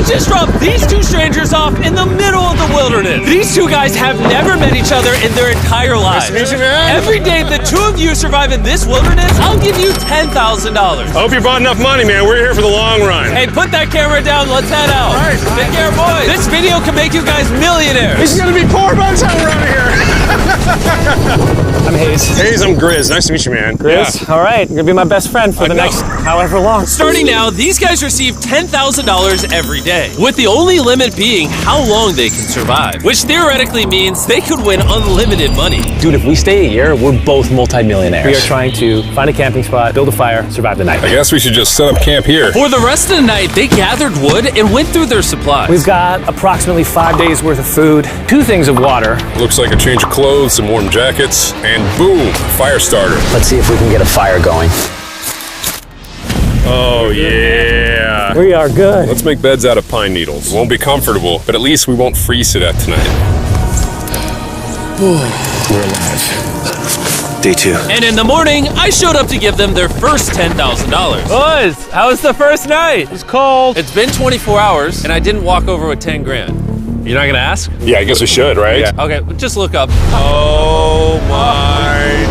just dropped these two strangers off in the middle of the wilderness. These two guys have never met each other in their entire lives. Nice to meet you, man. Every day the two of you survive in this wilderness, I'll give you $10,000. I hope you brought enough money, man. We're here for the long run. Hey, put that camera down. Let's head out. All right. Take care, boys. This video can make you guys millionaires. He's gonna be poor by the time we're out of here. I'm Hayes. Hayes, I'm Grizz. Nice to meet you, man. Grizz? Yeah. All right, you're gonna be my best friend for the next however long. Starting now, these guys receive $10,000 every day, with the only limit being how long they can survive, which theoretically means they could win unlimited money. Dude, if we stay a year, we're both multimillionaires. We are trying to find a camping spot, build a fire, survive the night. I guess we should just set up camp here. For the rest of the night, they gathered wood and went through their supplies. We've got approximately 5 days worth of food, 2 things of water. Looks like a change of clothes, some warm jackets, and boom, fire starter. Let's see if we can get a fire going. Oh, yeah. We are good. Let's make beds out of pine needles. Won't be comfortable, but at least we won't freeze to death tonight. We're alive. Day 2. And in the morning, I showed up to give them their first $10,000. Boys, how was the first night? It's cold. It's been 24 hours, and I didn't walk over with 10 grand. You're not gonna ask? Yeah, I guess we should, right? Yeah. Okay, just look up. Oh, my.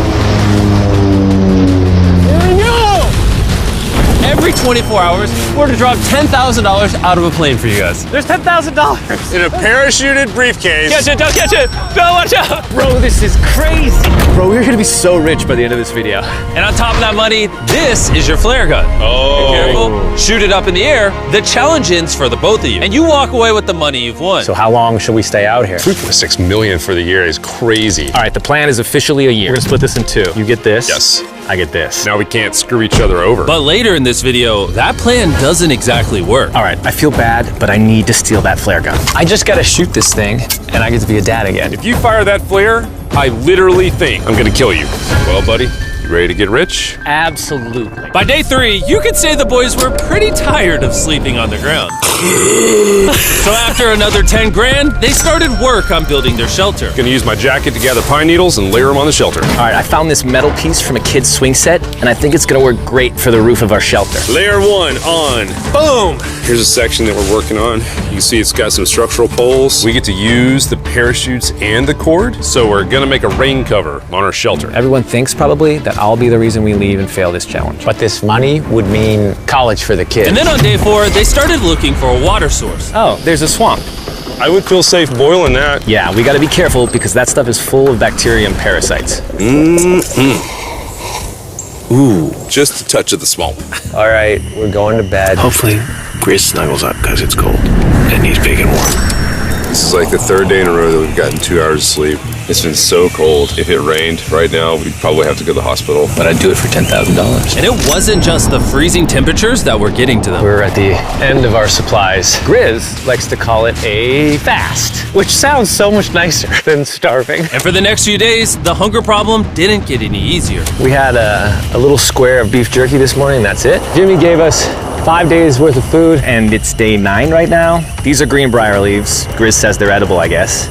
Every 24 hours, we're to drop $10,000 out of a plane for you guys. There's $10,000. In a parachuted briefcase. Catch it, don't catch it! Don't watch out! Bro, this is crazy. Bro, we're gonna be so rich by the end of this video. And on top of that money, this is your flare gun. Oh. Be careful, shoot it up in the air. The challenge ends for the both of you. And you walk away with the money you've won. So how long should we stay out here? $3.6 million for the year is crazy. All right, the plan is officially a year. We're gonna split this in 2. You get this. Yes. I get this. Now we can't screw each other over. But later in this video, that plan doesn't exactly work. All right, I feel bad, but I need to steal that flare gun. I just gotta shoot this thing, and I get to be a dad again. If you fire that flare, I literally think I'm gonna kill you. Well, buddy, you ready to get rich? Absolutely. By day 3, you could say the boys were pretty tired of sleeping on the ground. So after another 10 grand, they started work on building their shelter. Gonna use my jacket to gather pine needles and layer them on the shelter. All right, I found this metal piece from a kid's swing set, and I think it's gonna work great for the roof of our shelter. Layer 1 on. Boom! Here's a section that we're working on. You can see it's got some structural poles. We get to use the parachutes and the cord, so we're gonna make a rain cover on our shelter. Everyone thinks probably that I'll be the reason we leave and fail this challenge. But this money would mean college for the kids. And then on day 4, they started looking for a water source. Oh, there's a swamp. I would feel safe boiling that. Yeah, we gotta be careful because that stuff is full of bacteria and parasites. Ooh, just a touch of the swamp. All right, we're going to bed. Hopefully, Grizz snuggles up because it's cold and he's big and warm. This is like the 3rd day in a row that we've gotten 2 hours of sleep. It's been so cold. If it rained right now, we'd probably have to go to the hospital. But I'd do it for $10,000. And it wasn't just the freezing temperatures that were getting to them. We're at the end of our supplies. Grizz likes to call it a fast, which sounds so much nicer than starving. And for the next few days, the hunger problem didn't get any easier. We had a little square of beef jerky this morning, that's it. Jimmy gave us 5 days worth of food, and it's day 9 right now. These are greenbrier leaves. Grizz says they're edible, I guess.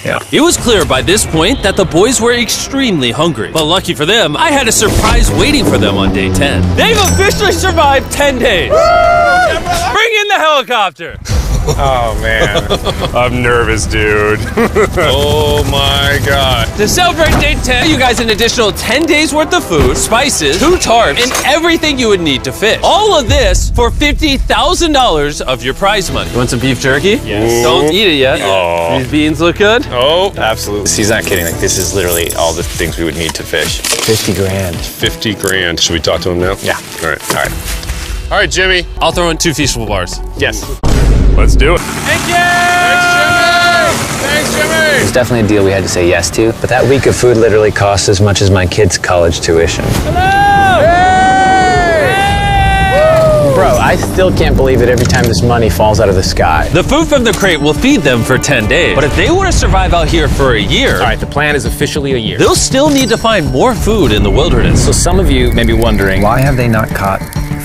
Yeah. It was clear by this point that the boys were extremely hungry. But lucky for them, I had a surprise waiting for them on day 10. They've officially survived 10 days. Bring in the helicopter. Oh, man. I'm nervous, dude. Oh, my God. To celebrate day 10, you guys an additional 10 days worth of food, spices, 2 tarps, and everything you would need to fish. All of this for $50,000 of your prize money. You want some beef jerky? Yes. Don't eat it yet. Oh. These beans look good? Oh, absolutely. He's not kidding. Like, this is literally all the things we would need to fish. 50 grand. 50 grand. Should we talk to him now? Yeah. All right. All right. All right, Jimmy. I'll throw in 2 Feastable bars. Yes. Let's do it. Thank you! Thanks, Jimmy! It's definitely a deal we had to say yes to, but that week of food literally cost as much as my kids' college tuition. Bro, I still can't believe it every time this money falls out of the sky. The food from the crate will feed them for 10 days. But if they want to survive out here for a year, All right, the plan is officially a year. they'll still need to find more food in the wilderness. So some of you may be wondering, why have they not caught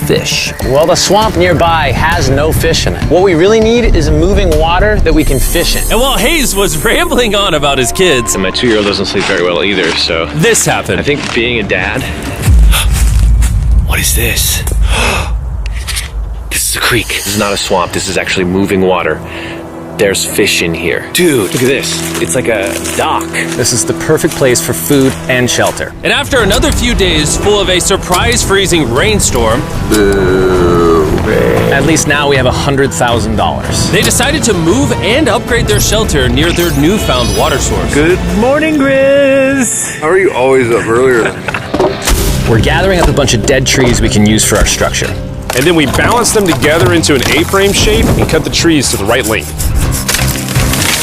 fish? Well, the swamp nearby has no fish in it. What we really need is a moving water that we can fish in. And while Hayes was rambling on about his kids, And my 2-year-old doesn't sleep very well either, so this happened. I think being a dad. What is this? This is a creek. This is not a swamp. This is actually moving water. There's fish in here. Dude, look at this. It's like a dock. This is the perfect place for food and shelter. And after another few days full of a surprise freezing rainstorm, At least now we have $100,000. they decided to move and upgrade their shelter near their newfound water source. Good morning, Grizz. How are you always up earlier? We're gathering up a bunch of dead trees we can use for our structure. And then we balance them together into an A-frame shape and cut the trees to the right length.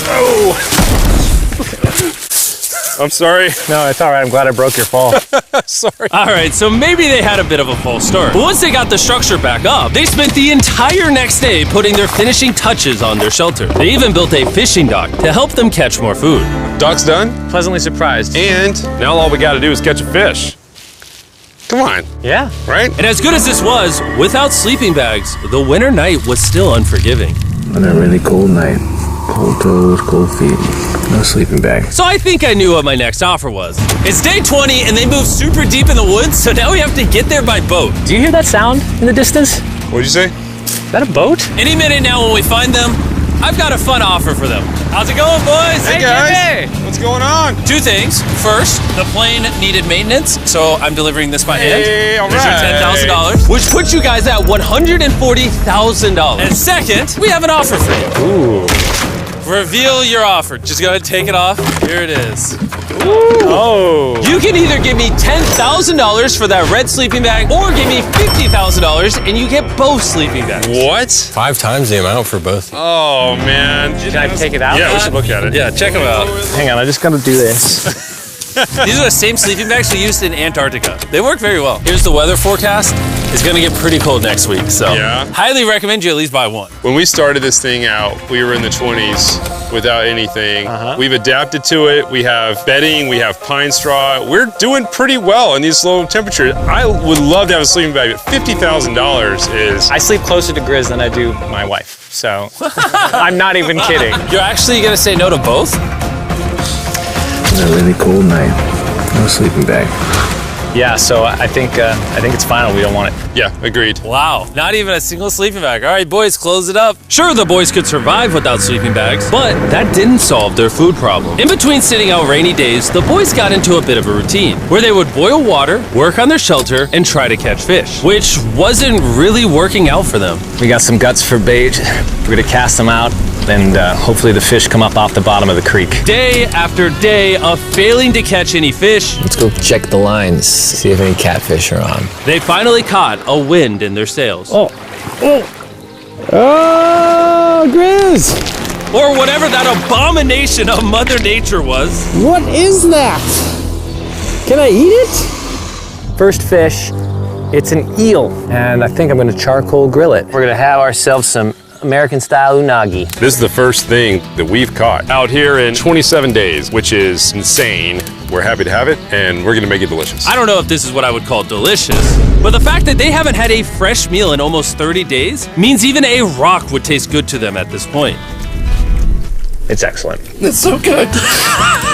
Oh! I'm sorry. No, it's all right. I'm glad I broke your fall. Sorry. All right, so maybe they had a bit of a false start. But once they got the structure back up, they spent the entire next day putting their finishing touches on their shelter. They even built a fishing dock to help them catch more food. Dock's done, Pleasantly surprised. and now all we gotta do is catch a fish. Come on, Yeah. right? And as good as this was, without sleeping bags, the winter night was still unforgiving. On a really cold night, cold toes, cold feet, no sleeping bag. So I think I knew what my next offer was. It's day 20 and they moved super deep in the woods, so now we have to get there by boat. Do you hear that sound in the distance? What'd you say? Is that a boat? Any minute now when we find them, I've got a fun offer for them. How's it going, boys? Hey guys, what's going on? Two things. First, the plane needed maintenance, so I'm delivering this by hand. Hey, all There's your right. $10,000, which puts you guys at $140,000. And second, we have an offer for you. Ooh. Reveal your offer. Just go ahead and take it off. Here it is. Oh. You can either give me $10,000 for that red sleeping bag, or give me $50,000 and you get both sleeping bags. What? 5 times the amount for both. Oh man. Can I take it out? Yeah, we should look at it. Yeah, check them out. Hang on, I just gotta do this. These are the same sleeping bags we used in Antarctica. They work very well. Here's the weather forecast. It's gonna get pretty cold next week, so Yeah. highly recommend you at least buy one. When we started this thing out, we were in the 20s without anything. We've adapted to it. We have bedding, we have pine straw. We're doing pretty well in these low temperatures. I would love to have a sleeping bag, but $50,000 is... I sleep closer to Grizz than I do my wife, so I'm not even kidding. You're actually gonna say no to both? It's a really cold night. No sleeping bag. Yeah, so I think it's final. We don't want it. Yeah, agreed. Wow, not even a single sleeping bag. All right, boys, close it up. Sure, the boys could survive without sleeping bags, but that didn't solve their food problem. In between sitting out rainy days, the boys got into a bit of a routine where they would boil water, work on their shelter, and try to catch fish, which wasn't really working out for them. We got some guts for bait. We're gonna cast them out, and hopefully the fish come up off the bottom of the creek. Day after day of failing to catch any fish, Let's go check the lines, see if any catfish are on. they finally caught a wind in their sails. Oh, Grizz! Or whatever that abomination of Mother Nature was. What is that? Can I eat it? First fish, it's an eel, and I think I'm gonna charcoal grill it. We're gonna have ourselves some American-style unagi. This is the first thing that we've caught out here in 27 days, which is insane. We're happy to have it, and we're gonna make it delicious. I don't know if this is what I would call delicious, but the fact that they haven't had a fresh meal in almost 30 days means even a rock would taste good to them at this point. It's excellent. It's so good.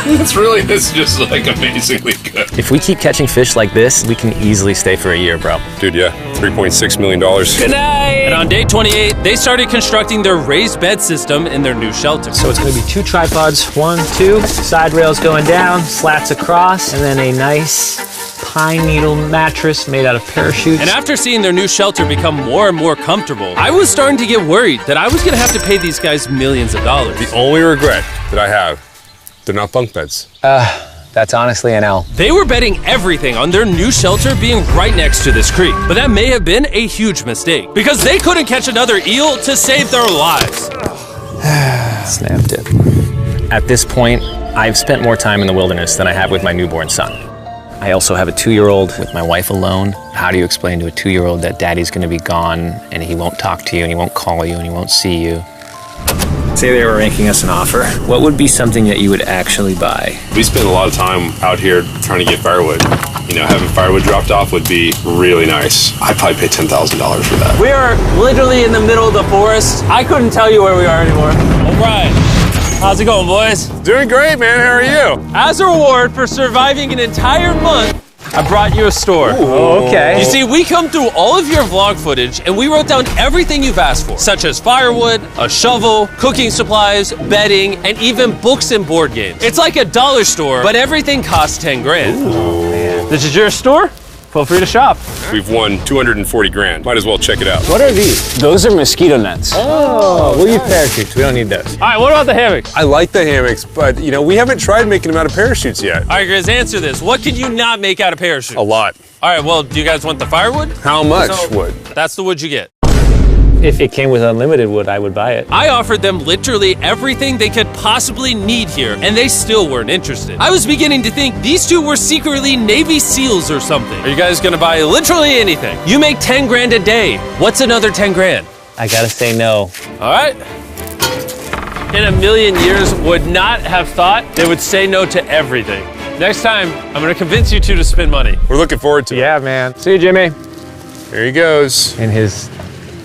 It's just like amazingly good. If we keep catching fish like this, we can easily stay for a year, bro. Dude, yeah, $3.6 million. Good night! And on day 28, they started constructing their raised bed system in their new shelter. So it's going to be 2 tripods, 1, 2, side rails going down, slats across, and then a nice pine needle mattress made out of parachutes. And after seeing their new shelter become more and more comfortable, I was starting to get worried that I was gonna have to pay these guys millions of dollars. The only regret that I have, they're not bunk beds. That's honestly an L. They were betting everything on their new shelter being right next to this creek, but that may have been a huge mistake because they couldn't catch another eel to save their lives. Snapped it. At this point, I've spent more time in the wilderness than I have with my newborn son. I also have a 2-year-old with my wife alone. How do you explain to a 2-year-old that daddy's gonna be gone and he won't talk to you and he won't call you and he won't see you? Say they were making us an offer. What would be something that you would actually buy? We spend a lot of time out here trying to get firewood. You know, having firewood dropped off would be really nice. I'd probably pay $10,000 for that. We are literally in the middle of the forest. I couldn't tell you where we are anymore. All right. How's it going, boys? Doing great, man. How are you? As a reward for surviving an entire month I brought you a store. Oh, okay. You see, we come through all of your vlog footage and we wrote down everything you've asked for, such as firewood, a shovel, cooking supplies, bedding, and even books and board games. It's like a dollar store, but everything costs 10 grand. Oh, man. This is your store? Feel free to shop. We've won 240 grand. Might as well check it out. What are these? Those are mosquito nets. Oh, We'll use parachutes. We don't need those. All right, what about the hammocks? I like the hammocks, but you know, we haven't tried making them out of parachutes yet. All right, Grizz, answer this. What could you not make out of parachute? A lot. All right, well, do you guys want the firewood? How much So- wood? That's the wood you get. If it came with unlimited wood, I would buy it. I offered them literally everything they could possibly need here, and they still weren't interested. I was beginning to think these two were secretly Navy SEALs or something. Are you guys gonna buy literally anything? You make 10 grand a day. What's another 10 grand? I gotta say no. All right. In a million years, would not have thought they would say no to everything. Next time, I'm gonna convince you two to spend money. We're looking forward to it. Yeah, man. See you, Jimmy. There he goes. In his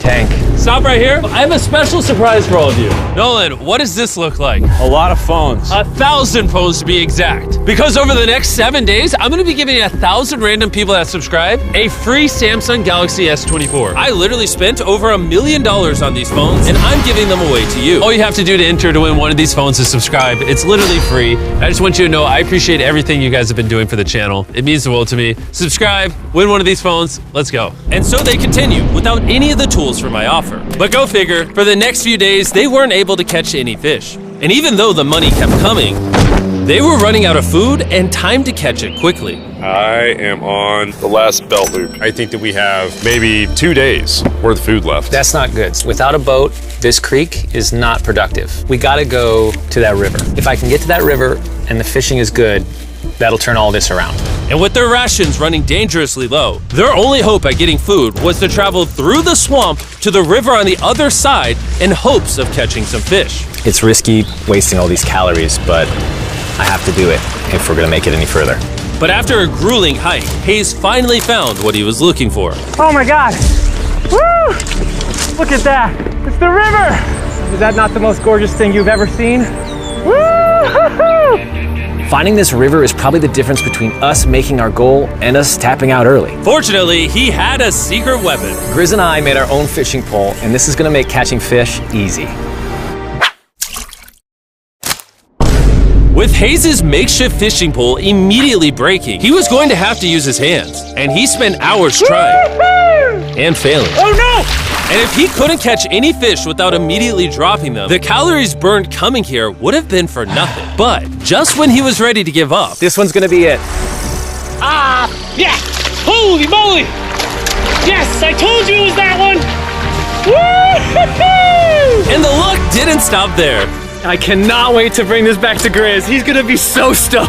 tank. Stop right here. I have a special surprise for all of you. Nolan, what does this look like? A lot of phones. 1,000 phones to be exact. Because over the next 7 days, I'm gonna be giving 1,000 random people that subscribe a free Samsung Galaxy S24. I literally spent over $1 million on these phones, and I'm giving them away to you. All you have to do to enter to win one of these phones is subscribe. It's literally free. I just want you to know I appreciate everything you guys have been doing for the channel. It means the world to me. Subscribe, win one of these phones, let's go. And so they continue without any of the tools for my offer. But go figure, for the next few days, they weren't able to catch any fish. And even though the money kept coming, they were running out of food and time to catch it quickly. I am on the last belt loop. I think that we have maybe 2 days worth of food left. That's not good. Without a boat, this creek is not productive. We gotta go to that river. If I can get to that river and the fishing is good, that'll turn all this around. And with their rations running dangerously low, their only hope at getting food was to travel through the swamp to the river on the other side in hopes of catching some fish. It's risky wasting all these calories, but I have to do it if we're gonna make it any further. But after a grueling hike, Hayes finally found what he was looking for. Oh my God! Woo! Look at that! It's the river! Is that not the most gorgeous thing you've ever seen? Woo! Finding this river is probably the difference between us making our goal and us tapping out early. Fortunately, he had a secret weapon. Grizz and I made our own fishing pole, and this is gonna make catching fish easy. With Hayes' makeshift fishing pole immediately breaking, he was going to have to use his hands, and he spent hours trying and failing. Oh no! And if he couldn't catch any fish without immediately dropping them, the calories burned coming here would have been for nothing. But just when he was ready to give up, This one's gonna be it. yeah! Holy moly! Yes, I told you it was that one! Woo! And the luck didn't stop there. I cannot wait to bring this back to Grizz. He's gonna be so stoked.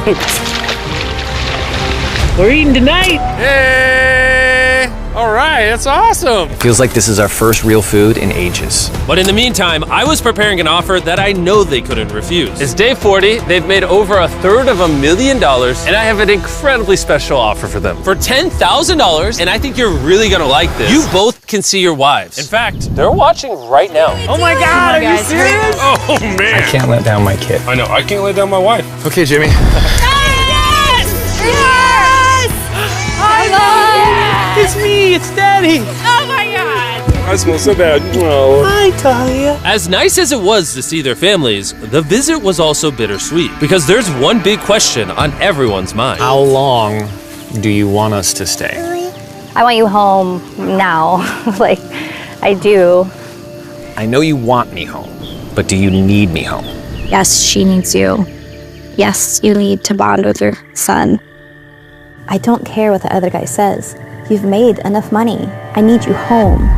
We're eating tonight. Hey! All right, that's awesome. Feels like this is our first real food in ages. But in the meantime, I was preparing an offer that I know they couldn't refuse. It's day 40, they've made over $250,000, and I have an incredibly special offer for them. For $10,000, and I think you're really gonna like this, you both can see your wives. In fact, they're watching right now. Oh my God, are you serious? Oh man. I can't let down my kid. I know, I can't let down my wife. Okay, Jimmy. Yes! Yes! I love It's me, it's Daddy. Oh my God! I smell so bad. Oh. Hi, Talia. As nice as it was to see their families, the visit was also bittersweet, because there's one big question on everyone's mind. How long do you want us to stay? I want you home now. Like, I do. I know you want me home, but do you need me home? Yes, she needs you. Yes, you need to bond with your son. I don't care what the other guy says. You've made enough money. I need you home.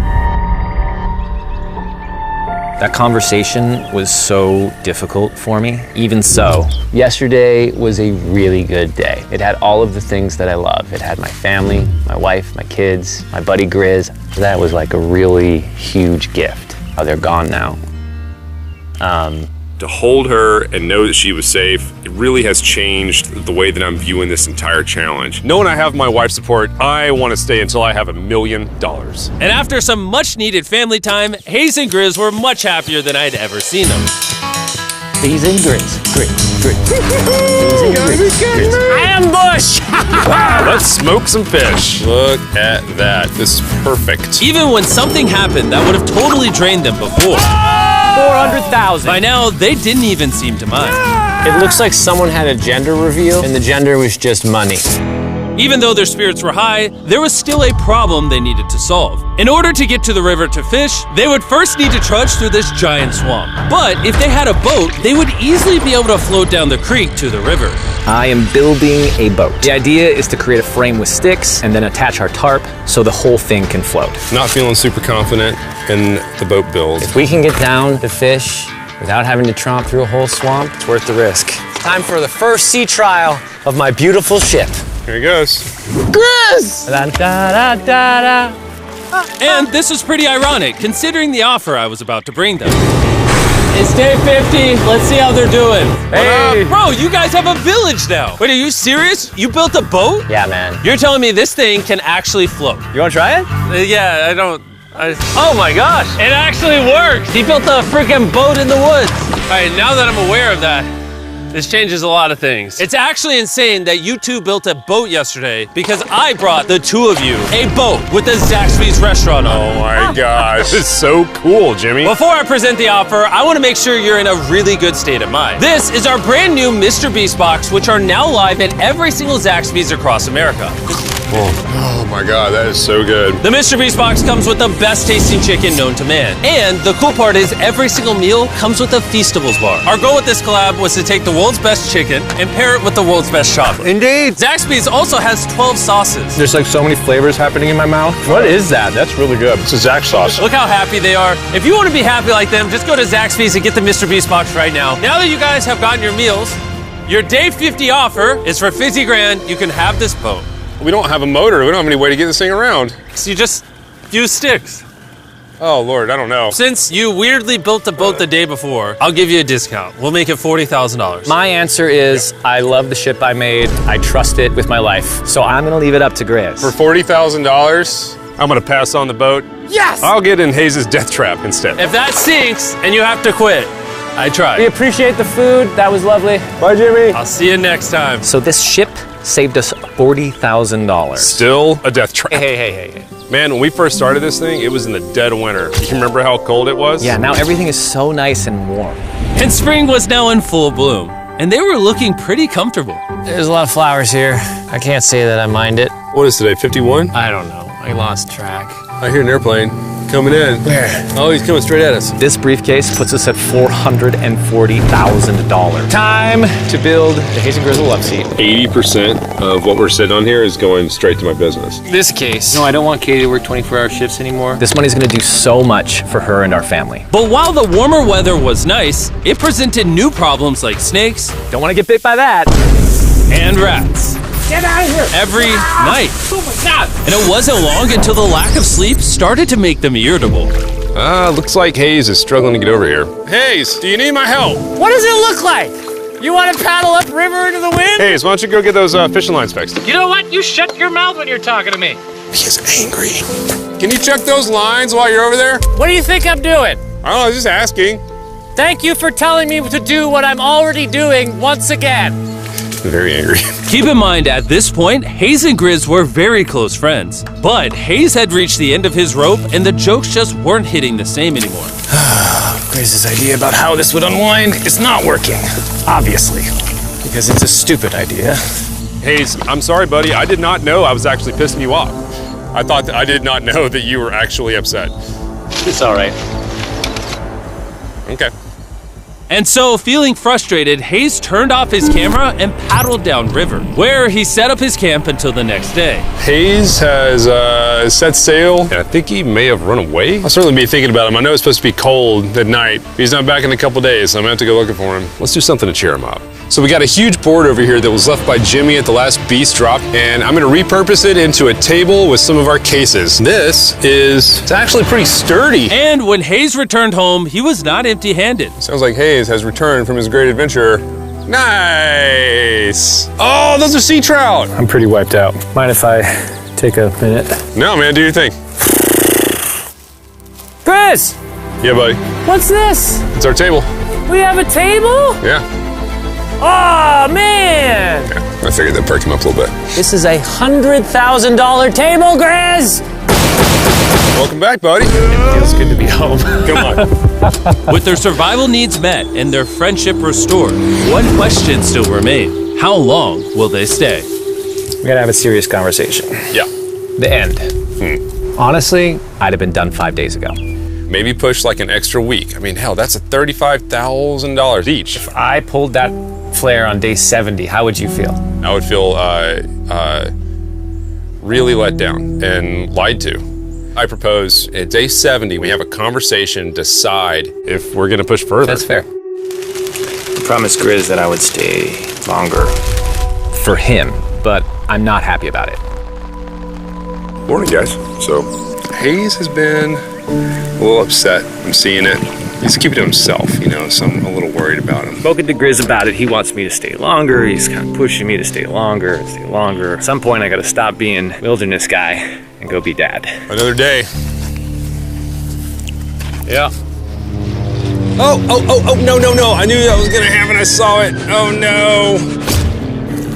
That conversation was so difficult for me. Even so, yesterday was a really good day. It had all of the things that I love. It had my family, my wife, my kids, my buddy Grizz. That was like a really huge gift. Oh, they're gone now. To hold her and know that she was safe, it really has changed the way that I'm viewing this entire challenge. Knowing I have my wife's support, I want to stay until I have $1 million. And after some much needed family time, Hayes and Grizz were much happier than I'd ever seen them. He's in Grizz. He's in Grizz. Ambush! Let's smoke some fish. Look at that. This is perfect. Even when something happened that would have totally drained them before, 400,000. by now they didn't even seem to mind. It looks like someone had a gender reveal, and the gender was just money. Even though their spirits were high, there was still a problem they needed to solve. In order to get to the river to fish, they would first need to trudge through this giant swamp. But if they had a boat, they would easily be able to float down the creek to the river. I am building a boat. The idea is to create a frame with sticks and then attach our tarp so the whole thing can float. Not feeling super confident in the boat build. If we can get down to fish without having to tromp through a whole swamp, it's worth the risk. Time for the first sea trial of my beautiful ship. Here he goes. Grizz! Da-da-da-da-da. And this was pretty ironic, considering the offer I was about to bring them. It's day 50. Let's see how they're doing. Hey! Bro, you guys have a village now. Wait, are you serious? You built a boat? Yeah, man. You're telling me this thing can actually float? You wanna try it? Yeah, I don't. Oh my gosh, it actually works. He built a freaking boat in the woods. All right, now that I'm aware of that, this changes a lot of things. It's actually insane that you two built a boat yesterday because I brought the two of you a boat with the Zaxby's restaurant on it. Oh my gosh, this is so cool, Jimmy. Before I present the offer, I want to make sure you're in a really good state of mind. This is our brand new Mr. Beast box, which are now live in every single Zaxby's across America. Oh my god, that is so good. The Mr. Beast box comes with the best tasting chicken known to man. And the cool part is every single meal comes with a Feastables bar. Our goal with this collab was to take the world's best chicken and pair it with the world's best chocolate. Indeed. Zaxby's also has 12 sauces. There's like so many flavors happening in my mouth. What is that? That's really good. It's a Zax sauce. Look how happy they are. If you want to be happy like them, just go to Zaxby's and get the Mr. Beast box right now. Now that you guys have gotten your meals, your day 50 offer is for $50 grand. You can have this boat. We don't have a motor. We don't have any way to get this thing around. So you just use sticks. Oh Lord, I don't know. Since you weirdly built the boat the day before, I'll give you a discount. We'll make it $40,000. My answer is I love the ship I made. I trust it with my life. So I'm gonna leave it up to Grizz. For $40,000, I'm gonna pass on the boat. Yes! I'll get in Hayes' death trap instead. If that sinks and you have to quit, I We tried. appreciate the food. That was lovely. Bye, Jimmy. I'll see you next time. So this ship saved us $40,000. Still a death trap. Hey. Man, when we first started this thing, it was in the dead of winter. You remember how cold it was? Yeah, now everything is so nice and warm. And spring was now in full bloom, and they were looking pretty comfortable. There's a lot of flowers here. I can't say that I mind it. What is today, 51? I don't know. I lost track. I hear an airplane coming in. Where? Oh, he's coming straight at us. This briefcase puts us at $440,000. Time to build the Hayes and Grizzle love seat. 80% of what we're sitting on here is going straight to my business. This case. No, I don't want Katie to work 24-hour shifts anymore. This money's gonna do so much for her and our family. But while the warmer weather was nice, it presented new problems like snakes Don't wanna get bit by that. and rats. Get out of here! Every night. Oh my God! And it wasn't long until the lack of sleep started to make them irritable. Looks like Hayes is struggling to get over here. Hayes, do you need my help? What does it look like? You want to paddle upriver into the wind? Hayes, why don't you go get those fishing lines fixed? You know what? You shut your mouth when you're talking to me. He's angry. Can you check those lines while you're over there? What do you think I'm doing? I don't know, just asking. Thank you for telling me to do what I'm already doing once again. Very angry. Keep in mind, at this point, Hayes and Grizz were very close friends. But Hayes had reached the end of his rope, and the jokes just weren't hitting the same anymore. Grizz's idea about how this would unwind is not working. Obviously. Because it's a stupid idea. Hayes, I'm sorry, buddy. I did not know I was actually pissing you off. I did not know that you were actually upset. It's all right. Okay. And so, feeling frustrated, Hayes turned off his camera and paddled downriver, where he set up his camp until the next day. Hayes has set sail, and I think he may have run away. I'll certainly be thinking about him. I know it's supposed to be cold at night. He's not back in a couple days, so I'm gonna have to go looking for him. Let's do something to cheer him up. So we got a huge board over here that was left by Jimmy at the last beast drop, and I'm gonna repurpose it into a table with some of our cases. It's actually pretty sturdy. And when Hayes returned home, he was not empty-handed. Sounds like Hayes has returned from his great adventure. Nice! Oh, those are sea trout! I'm pretty wiped out. Mind if I take a minute? No, man, do your thing. Chris! Yeah, buddy. What's this? It's our table. We have a table? Yeah. Oh, man! Yeah. I figured that perked him up a little bit. This is a $100,000 table, Grizz! Welcome back, buddy. Feels good to be home. Come on. With their survival needs met and their friendship restored, one question still remained. How long will they stay? We gotta have a serious conversation. Yeah. The end. Honestly, I'd have been done 5 days ago. Maybe push like an extra week. I mean, hell, that's $35,000 each. If I pulled that flare on day 70, how would you feel? I would feel really let down and lied to. I propose at day 70, we have a conversation, decide if we're gonna push further. That's fair. I promised Grizz that I would stay longer. For him, but I'm not happy about it. Morning, guys. So, Hayes has been a little upset. I'm seeing it. He's keeping to himself, you know, so I'm a little worried about him. Spoken to Grizz about it. He wants me to stay longer. He's kind of pushing me to stay longer. At some point, I gotta stop being wilderness guy and go be dad. Another day. Yeah. Oh, no. I knew that was gonna happen. I saw it. Oh, no.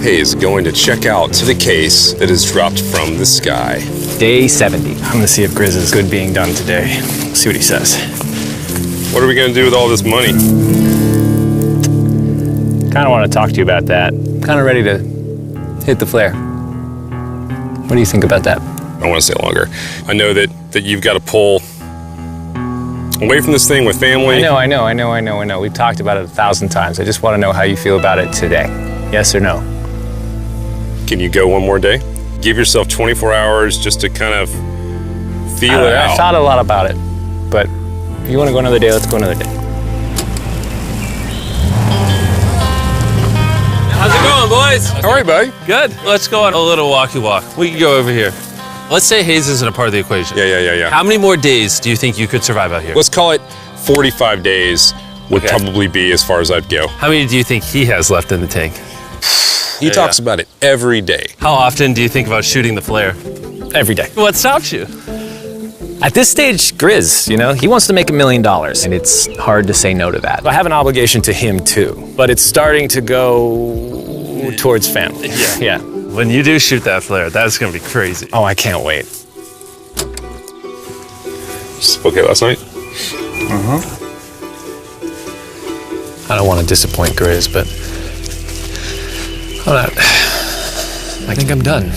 Hayes going to check out to the case that is dropped from the sky. Day 70. I'm gonna see if Grizz is good being done today. See what he says. What are we gonna do with all this money? Kinda wanna talk to you about that. Kinda ready to hit the flare. What do you think about that? I want to stay longer. I know that you've got to pull away from this thing with family. I know. We've talked about it 1,000 times. I just wanna know how you feel about it today. Yes or no? Can you go one more day? Give yourself 24 hours just to kind of feel it out. I thought a lot about it, but if you want to go another day, let's go another day. How's it going, boys? All right, buddy. Good. Let's go on a little walkie walk. We can go over here. Let's say Hayes isn't a part of the equation. Yeah. How many more days do you think you could survive out here? Let's call it 45 days would probably be as far as I'd go. How many do you think he has left in the tank? He talks about it every day. How often do you think about shooting the flare? Every day. What stops you? At this stage, Grizz, you know, he wants to make $1 million, and it's hard to say no to that. I have an obligation to him too, but it's starting to go towards family. Yeah. When you do shoot that flare, that's gonna be crazy. Oh, I can't wait. Okay last night? I don't want to disappoint Grizz, but I think I'm done.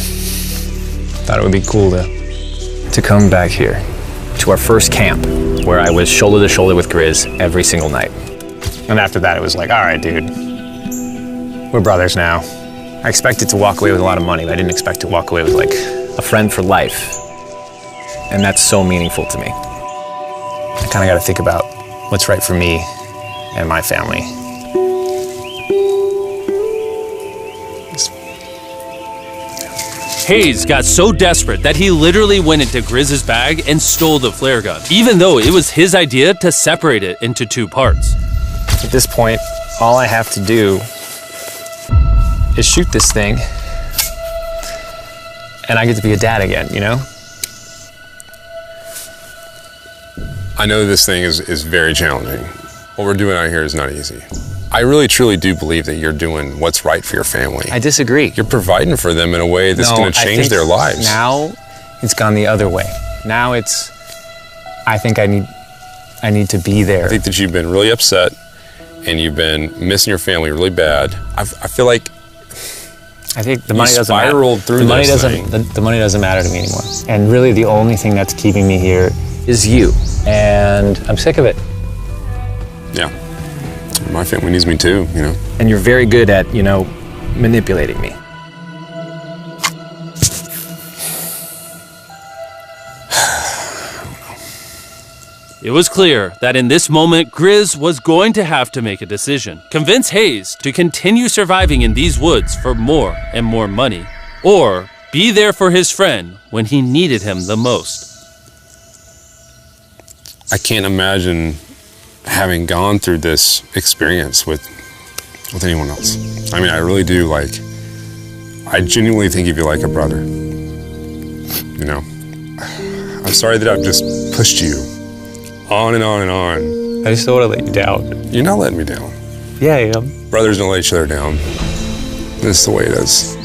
Thought it would be cool to come back here to our first camp where I was shoulder to shoulder with Grizz every single night. And after that, it was like, all right, dude, we're brothers now. I expected to walk away with a lot of money, but I didn't expect to walk away with like a friend for life. And that's so meaningful to me. I kind of got to think about what's right for me and my family. Hayes got so desperate that he literally went into Grizz's bag and stole the flare gun, even though it was his idea to separate it into 2 parts. At this point, all I have to do is shoot this thing, and I get to be a dad again, you know? I know this thing is very challenging. What we're doing out here is not easy. I really truly do believe that you're doing what's right for your family. I disagree. You're providing for them in a way that's going to change their lives. Now it's gone the other way. Now it's, I think I need to be there. I think that you've been really upset and you've been missing your family really bad. I feel like I think the money doesn't matter. Spiraled through the money this doesn't thing. the money doesn't matter to me anymore. And really the only thing that's keeping me here is you. And I'm sick of it. Yeah. My family needs me too, you know. And you're very good at, you know, manipulating me. It was clear that in this moment, Grizz was going to have to make a decision. Convince Hayes to continue surviving in these woods for more and more money, or be there for his friend when he needed him the most. I can't imagine having gone through this experience with anyone else. I mean, I really do, like, I genuinely think of you like a brother. You know? I'm sorry that I've just pushed you on and on and on. I just don't want to let you down. You're not letting me down. Yeah, I am. Brothers don't let each other down. This is the way it is.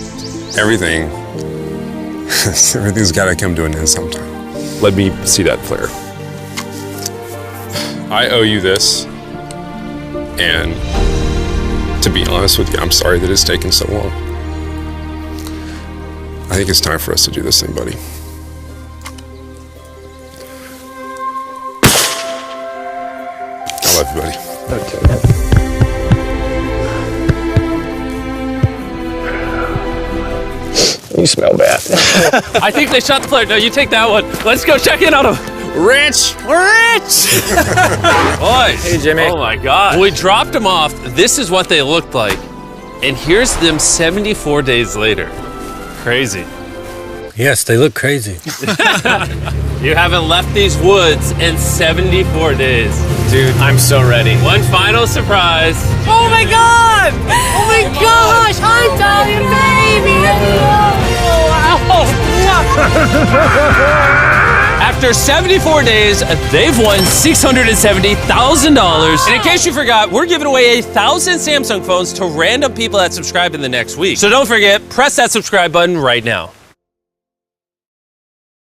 Everything's got to come to an end sometime. Let me see that flare. I owe you this, and to be honest with you, I'm sorry that it's taken so long. I think it's time for us to do this thing, buddy. I love you, buddy. Okay. You smell bad. I think they shot the player. No, you take that one. Let's go check in on him. Rich! We're rich! Boys. Hey, Jimmy. Oh my God. When we dropped them off, this is what they looked like. And here's them 74 days later. Crazy. Yes, they look crazy. You haven't left these woods in 74 days. Dude, I'm so ready. One final surprise. Oh my God! Oh my gosh! I'm Italian baby! After 74 days, they've won $670,000. And in case you forgot, we're giving away 1,000 Samsung phones to random people that subscribe in the next week. So don't forget, press that subscribe button right now.